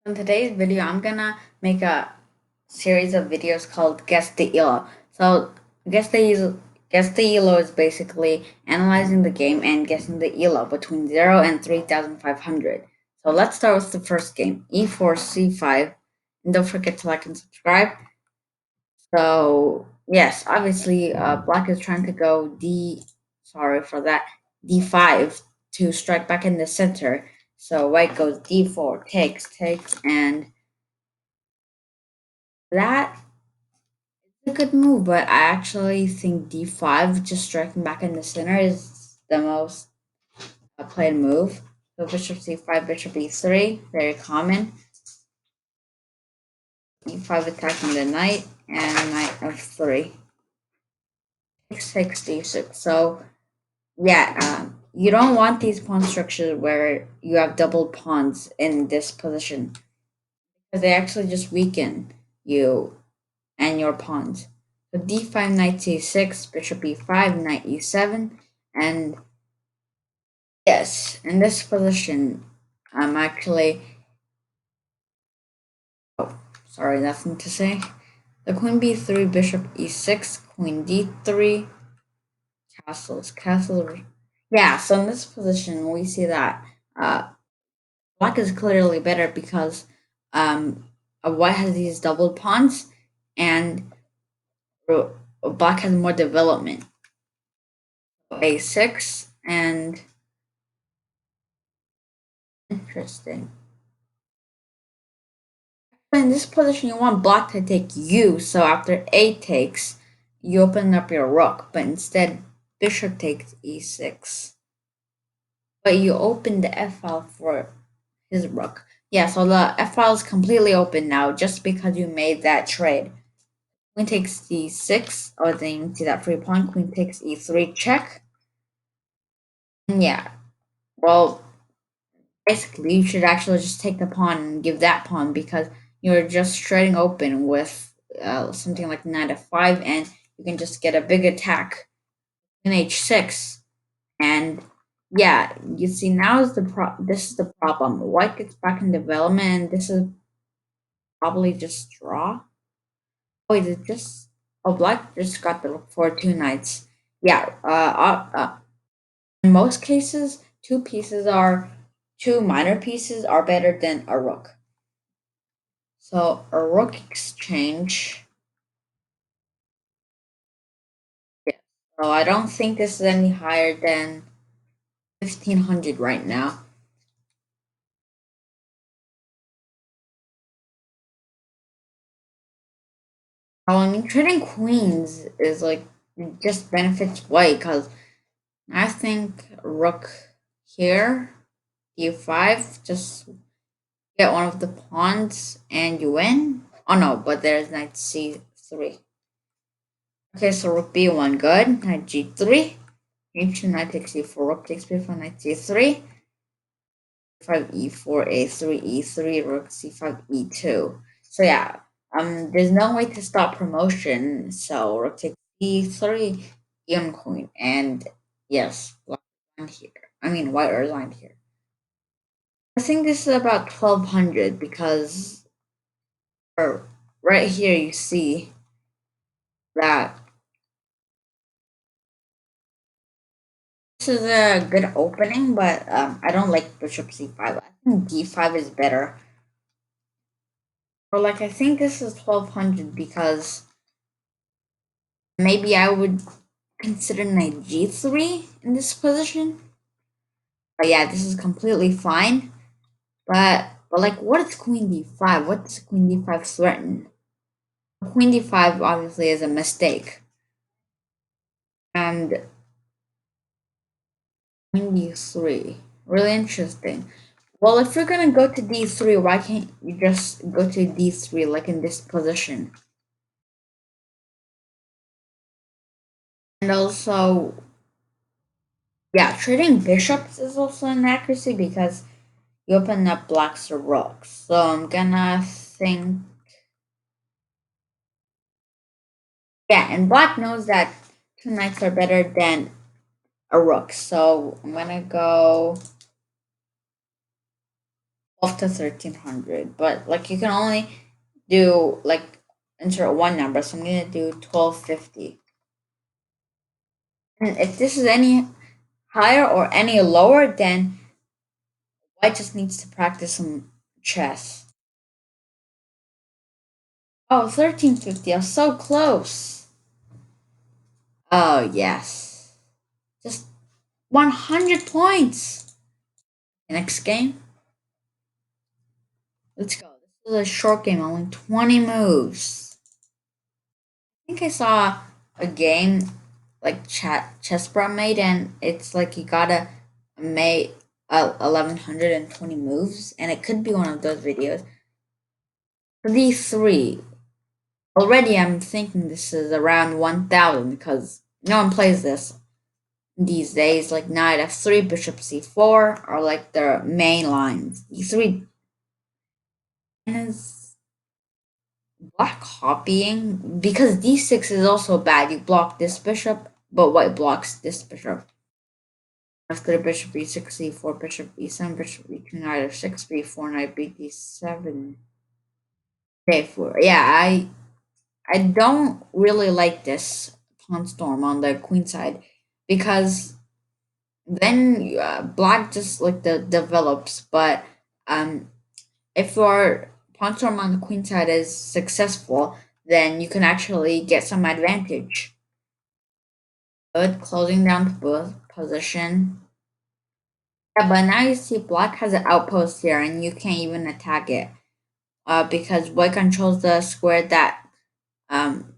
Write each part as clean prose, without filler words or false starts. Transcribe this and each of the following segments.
In today's video, I'm gonna make a series of videos called Guess the ELO. So, Guess the ELO, Guess the ELO is basically analyzing the game and guessing the ELO between 0 and 3,500. So, let's start with the first game E4, C5. And don't forget to like and subscribe. So, yes, obviously, Black is trying to go sorry for that, D5 to strike back in the center. So, White goes D4, takes, and that is a good move, but I actually think d5, just striking back in the center, is the most played move. So bishop c5, bishop e3, very common. e5 attacking the knight, and knight f3. Takes d6. So yeah, you don't want these pawn structures where you have doubled pawns in this position because they actually just weaken you and your pawns. So d5, knight c6, bishop e5, knight e7, and yes, in this position, I'm actually. Oh, sorry, nothing to say. The queen b3, bishop e6, queen d3, castles. Yeah, so in this position, we see that black is clearly better because white has these double pawns, and black has more development. A6 and interesting. In this position, you want black to take you, so after a takes, you open up your rook, but instead bishop takes e6. But you open the f file for his rook. Yeah, so the f file is completely open now just because you made that trade. Queen takes d6, or then you see that free pawn, queen takes e3 check. And yeah, well, basically, you should actually just take the pawn and give that pawn because you're just trading open with something like knight f5, and you can just get a big attack in h6. And yeah, you see now is this is the problem. White gets back in development, and this is probably just draw. Oh, is it just? Oh, black just got the rook for two knights. Yeah. In most cases, two minor pieces are better than a rook. So a rook exchange. Yeah. So I don't think this is any higher than 1,500 right now. Well, I mean, trading queens is like just benefits white because I think rook here, d5, just get one of the pawns and you win. Oh no, but there's knight c3. Okay, so rook b1, good. Knight g3. H2, knight takes e4, rook takes b4, knight c3. 5 e4 a3 e3 rook c5 e2. So yeah, there's no way to stop promotion. So rook takes e3 on queen, and yes, black resigned here. I mean white resigned here. I think this is about 1,200 because right here you see that this is a good opening, but I don't like bishop c5. I think d5 is better. Or like I think this is 1,200 because maybe I would consider knight g3 in this position. But yeah, this is completely fine. But like, what is queen d5? What does queen d5 threaten? Queen d5 obviously is a mistake. And queen d3, really interesting. Well, if you're gonna go to d3, why can't you just go to d3 like in this position? And also, yeah, trading bishops is also an accuracy because you open up blacks or rooks. So I'm gonna think. Yeah, and black knows that two knights are better than a rook. So I'm gonna go. 12 to 1300. But like you can only do like insert one number, so I'm gonna do 1250. And if this is any higher or any lower, then white just needs to practice some chess. Oh, 1350. I was so close. Oh, yes. Just 100 points. Next game. Let's go. This is a short game, only 20 moves. I think I saw a game like Chessbrot made, and it's like you gotta make 1120 moves, and it could be one of those videos. For these three, already I'm thinking this is around 1000 because no one plays this these days. Like knight f3, bishop c4 are like the main lines. E3 is black copying because d6 is also bad. You block this bishop, but white blocks this bishop. F3, bishop e6, c4, bishop e7, bishop e2, knight f6, b4, knight b7. K4. Yeah, I don't really like this pawn storm on the queen side because then black just like develops. But if your pawn storm on the queen side is successful, then you can actually get some advantage. Good, closing down position. Yeah, but now you see black has an outpost here, and you can't even attack it because white controls the square that um,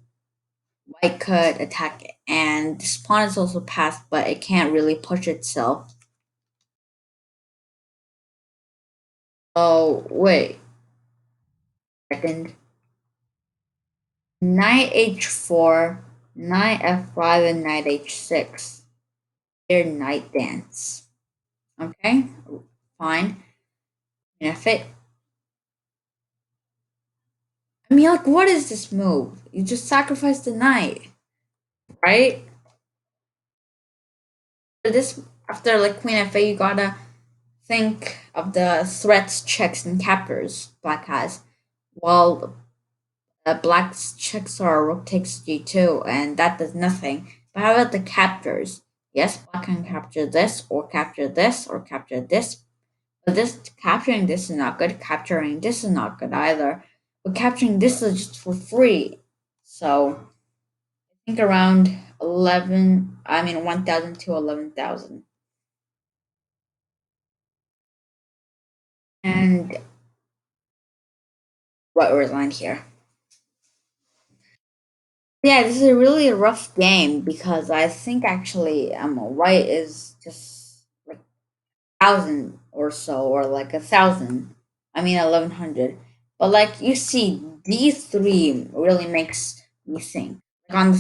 white could attack it. And this pawn is also passed, but it can't really push itself. Oh, wait. Second. Knight h4, knight f5, and knight h6. They're knight dance. Okay, fine. And if it. I mean, like, what is this move? You just sacrifice the knight, right? For this, after like queen f8, you gotta think of the threats, checks, and captures black has. While black's checks are rook takes g2, and that does nothing. But how about the captures? Yes, black can capture this, or capture this, or capture this. But this capturing this is not good. Capturing this is not good either. But capturing this is just for free. So I think around 1000 to 11,000. And what was line here? Yeah, this is a really rough game because I think actually white is just like 1,000 or so, or like 1,000. 1,100. But like you see, D3 really makes me think. Like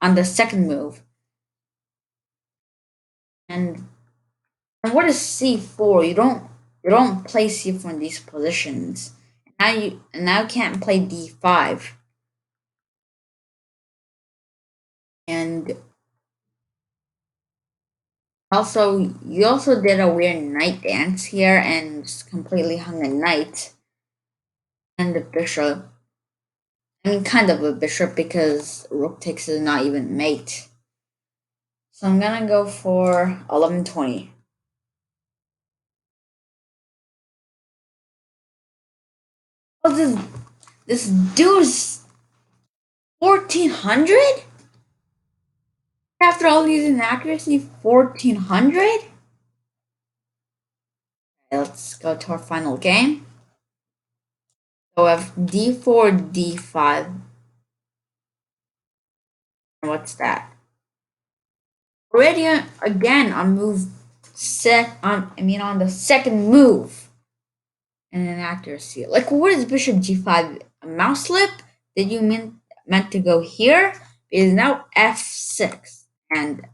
on the second move, and what is C4? You don't play C4 in these positions. Now you can't play D5, and also you also did a weird knight dance here and just completely hung a knight and the bishop. Kind of a bishop because rook takes is not even mate. So I'm gonna go for 1120. Oh, this dude's 1400 after all these inaccuracy. 1400. Let's go to our final game. So we have d4, d5. What's that? Already again on move set on the second move and an accuracy. Like what is bishop g5? A mouse slip? Did you meant to go here? It is now f6. And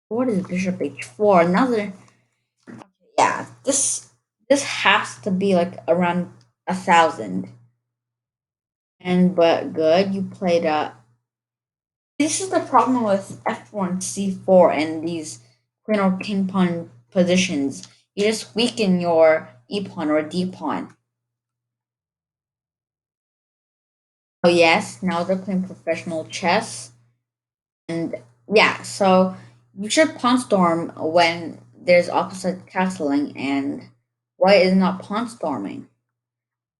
what is bishop h4? Another. Yeah, this has to be like around 1,000. And but good, you played this is the problem with f4 and c4 and these queen or king pawn positions. You just weaken your e pawn or d pawn. Oh yes, now they're playing professional chess. And yeah, so you should pawn storm when there's opposite castling and white is not pawn storming.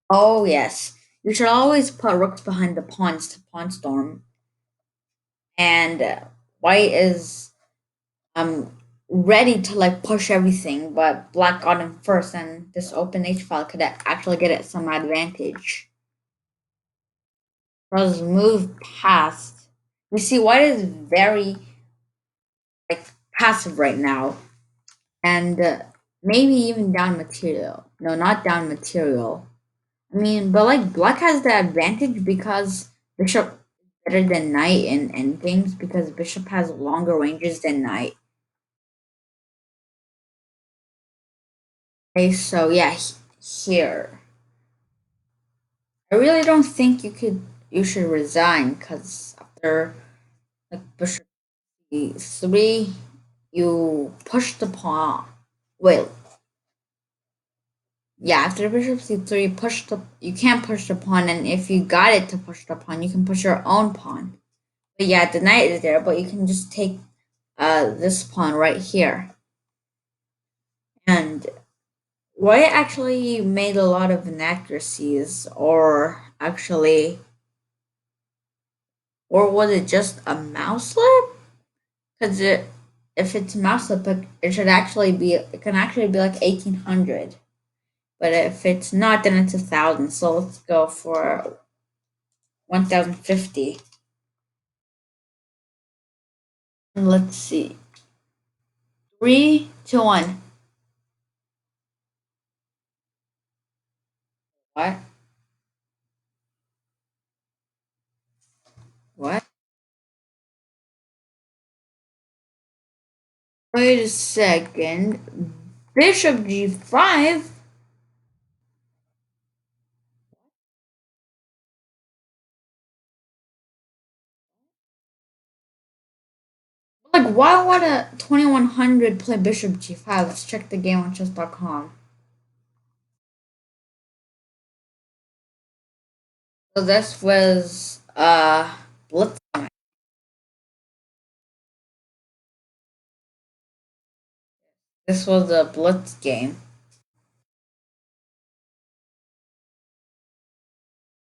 Oh yes, you should always put rooks behind the pawns to pawn storm. And white is ready to like push everything, but black got him first, and this open h file could actually get it some advantage. Let's move past. You see, white is very like passive right now, and maybe even down material. No, not down material. I mean, but like black has the advantage because bishop is better than knight in endgames because bishop has longer ranges than knight. Okay, so yeah, here. I really don't think you should resign because after like bishop e3, you push the pawn. Wait, yeah, after bishop c3, you can't push the pawn, and if you got it to push the pawn, you can push your own pawn. But yeah, the knight is there, but you can just take this pawn right here. And white actually made a lot of inaccuracies, or was it just a mouse slip? Because if it's mouse slip, it should actually be, it can actually be like 1800. But if it's not, then it's 1000. So let's go for 1050. And let's see. 3, 2, 1. What? What? Wait a second. Bishop g5? Like, why would a 2100 play bishop g5? Let's check the game on chess.com. So this was blitz. This was a blitz game.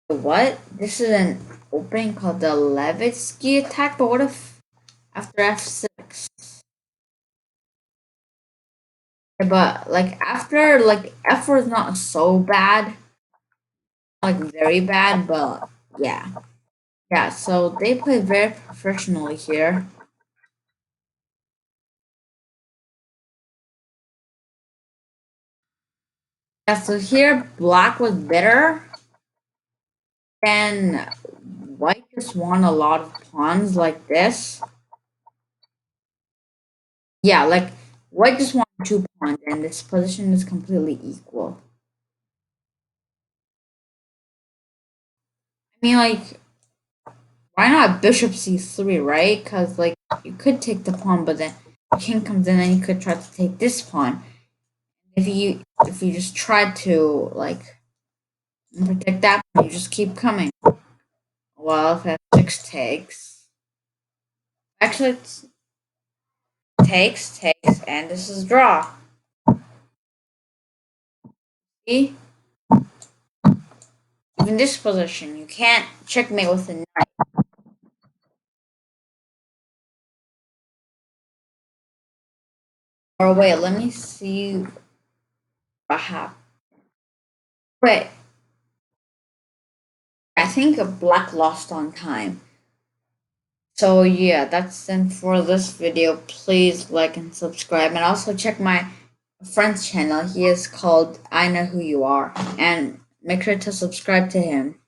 What? This is an opening called the Levitsky attack, but what if after f6? Yeah, but like after like f4 is not so bad, like very bad, but yeah. Yeah, so they play very professionally here. Yeah, so here black was better, and white just won a lot of pawns like this. Yeah, like white just won 2 pawns, and this position is completely equal. I mean, like, why not bishop c3, right? Because, like, you could take the pawn, but then the king comes in and you could try to take this pawn. If you just try to, like, protect that pawn, you just keep coming. Well, if f6 takes. Actually, it's takes, and this is draw. See? Even this position, you can't checkmate with a knight. Or wait, let me see what happened. Wait, I think black lost on time. So yeah, that's it for this video. Please like and subscribe, and also check my friend's channel. He is called I Know Who You Are, and make sure to subscribe to him.